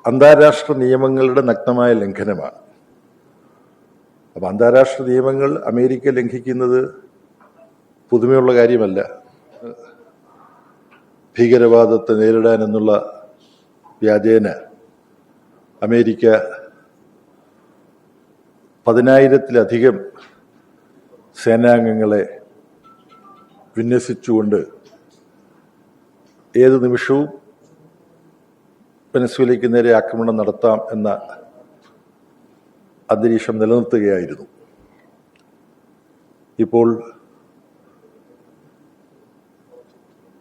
അന്താരാഷ്ട്ര നിയമങ്ങളുടെ നഗ്നമായ ലംഘനമാണ്. അപ്പം അന്താരാഷ്ട്ര നിയമങ്ങൾ അമേരിക്ക ലംഘിക്കുന്നത് പുതുമയുള്ള കാര്യമല്ല. ഭീകരവാദത്തെ നേരിടാൻ എന്നുള്ള വ്യാജേന അമേരിക്ക 10,000-ലധികം സേനാംഗങ്ങളെ വിന്യസിച്ചുകൊണ്ട് ഏത് നിമിഷവും വെനസ്വേലയ്ക്ക് നേരെ ആക്രമണം നടത്താം എന്ന അന്തരീക്ഷം നിലനിർത്തുകയായിരുന്നു. ഇപ്പോൾ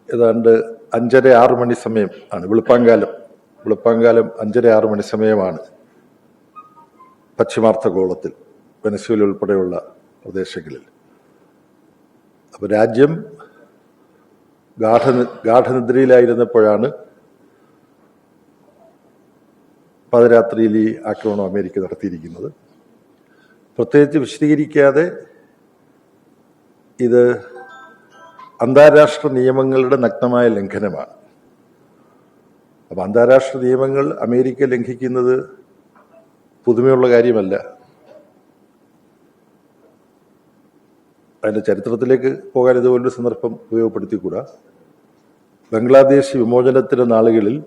ഏതാണ്ട് 5:30-6 മണി സമയം ആണ്. വെളുപ്പാങ്കാലം 5:30-6 മണി സമയമാണ് പശ്ചിമാർദ്ധഗോളത്തിൽ, വെനസ്വേല ഉൾപ്പെടെയുള്ള പ്രദേശങ്ങളിൽ. അപ്പോൾ രാജ്യം ഗാഠനിദ്രയിലായിരുന്നപ്പോഴാണ് പാതിരാത്രിയിൽ ഈ ആക്രമണം അമേരിക്ക നടത്തിയിരിക്കുന്നത്. പ്രത്യേകിച്ച് വിശദീകരിക്കാതെ ഇത് അന്താരാഷ്ട്ര നിയമങ്ങളുടെ നഗ്നമായ ലംഘനമാണ്. അപ്പം അന്താരാഷ്ട്ര നിയമങ്ങൾ അമേരിക്ക ലംഘിക്കുന്നത് പുതുമയുള്ള കാര്യമല്ല. അതിൻ്റെ ചരിത്രത്തിലേക്ക് പോകാൻ ഇതുപോലൊരു സന്ദർഭം ഉപയോഗപ്പെടുത്തിക്കൂടാ. ബംഗ്ലാദേശ് വിമോചനത്തിൻ്റെ നാളുകളിൽ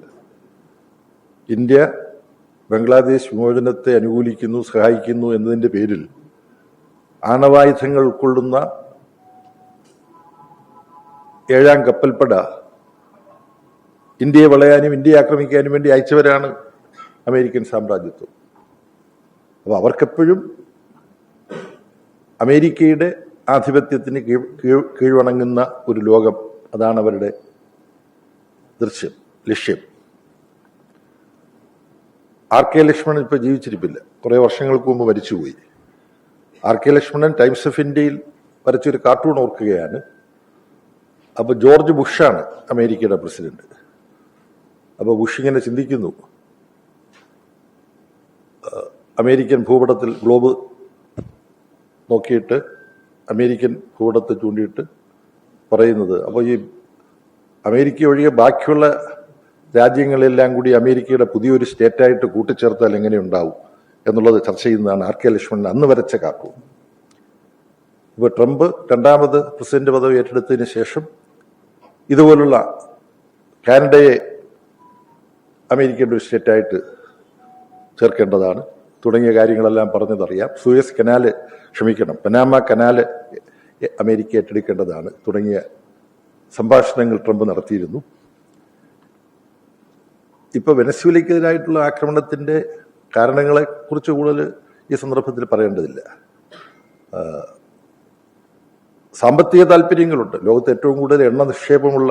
ഇന്ത്യ ബംഗ്ലാദേശ് വിമോചനത്തെ അനുകൂലിക്കുന്നു, സഹായിക്കുന്നു എന്നതിൻ്റെ പേരിൽ ആണവായുധങ്ങൾ ഉൾക്കൊള്ളുന്ന 7ാം കപ്പൽപ്പട ഇന്ത്യയെ വളയാനും ഇന്ത്യയെ ആക്രമിക്കാനും വേണ്ടി അയച്ചവരാണ് അമേരിക്കൻ സാമ്രാജ്യത്വം. അപ്പോൾ അവർക്കെപ്പോഴും അമേരിക്കയുടെ ആധിപത്യത്തിന് കീഴ്വണങ്ങുന്ന ഒരു ലോകം, അതാണ് അവരുടെ ലക്ഷ്യം. RK ലക്ഷ്മണൻ ഇപ്പോൾ ജീവിച്ചിരിപ്പില്ല, കുറേ വർഷങ്ങൾക്ക് മുമ്പ് മരിച്ചുപോയി. RK ലക്ഷ്മണൻ ടൈംസ് ഓഫ് ഇന്ത്യയിൽ വരച്ചൊരു കാർട്ടൂൺ ഓർക്കുകയാണ്. അപ്പോൾ ജോർജ് ബുഷാണ് അമേരിക്കയുടെ പ്രസിഡന്റ്. അപ്പോൾ ബുഷ് ഇങ്ങനെ ചിന്തിക്കുന്നു, അമേരിക്കൻ ഭൂപടത്തിൽ ഗ്ലോബ് നോക്കിയിട്ട് അമേരിക്കൻ ഭൂപടത്തെ ചൂണ്ടിയിട്ട് പറയുന്നത്, അപ്പോൾ ഈ അമേരിക്ക ഒഴികെ ബാക്കിയുള്ള രാജ്യങ്ങളെല്ലാം കൂടി അമേരിക്കയുടെ പുതിയൊരു സ്റ്റേറ്റായിട്ട് കൂട്ടിച്ചേർത്താൽ എങ്ങനെ ഉണ്ടാവും എന്നുള്ളത് ചർച്ച ചെയ്യുന്നതാണ് RK ലക്ഷ്മണൻ അന്ന് വരച്ച കാർട്ടൂൺ. ഇപ്പോൾ ട്രംപ് 2ാമത് പ്രസിഡന്റ് പദവി ഏറ്റെടുത്തതിന് ശേഷം ഇതുപോലുള്ള കാനഡയെ അമേരിക്കയുടെ ഒരു സ്റ്റേറ്റായിട്ട് ചേർക്കേണ്ടതാണ് തുടങ്ങിയ കാര്യങ്ങളെല്ലാം പറഞ്ഞതറിയാം. പനാമ കനാല് അമേരിക്ക ഏറ്റെടുക്കേണ്ടതാണ് തുടങ്ങിയ സംഭാഷണങ്ങൾ ട്രംപ് നടത്തിയിരുന്നു. ഇപ്പോൾ വെനസ്വേലയ്ക്കെതിരായിട്ടുള്ള ആക്രമണത്തിൻ്റെ കാരണങ്ങളെക്കുറിച്ച് കൂടുതൽ ഈ സന്ദർഭത്തിൽ പറയേണ്ടതില്ല. സാമ്പത്തിക താല്പര്യങ്ങളുണ്ട്. ലോകത്ത് ഏറ്റവും കൂടുതൽ എണ്ണ നിക്ഷേപമുള്ള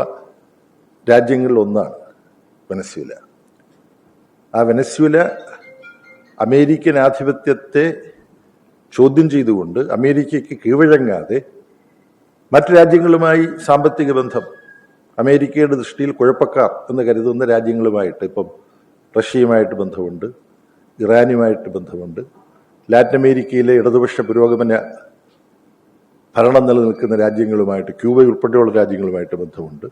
രാജ്യങ്ങളിൽ ഒന്നാണ് വെനസ്വേല. ആ വെനസ്വേല അമേരിക്കൻ ആധിപത്യത്തെ ചോദ്യം ചെയ്തുകൊണ്ട് അമേരിക്കയ്ക്ക് കീഴ്വഴങ്ങാതെ മറ്റു രാജ്യങ്ങളുമായി സാമ്പത്തിക ബന്ധം, അമേരിക്കയുടെ ദൃഷ്ടിയിൽ കുഴപ്പക്കാർ എന്ന് കരുതുന്ന രാജ്യങ്ങളുമായിട്ട്, ഇപ്പം റഷ്യയുമായിട്ട് ബന്ധമുണ്ട്, ഇറാനുമായിട്ട് ബന്ധമുണ്ട്, ലാറ്റിൻ അമേരിക്കയിലെ ഇടതുപക്ഷ പുരോഗമന ഭരണം നിലനിൽക്കുന്ന രാജ്യങ്ങളുമായിട്ട്, ക്യൂബ ഉൾപ്പെടെയുള്ള രാജ്യങ്ങളുമായിട്ട് ബന്ധമുണ്ട്.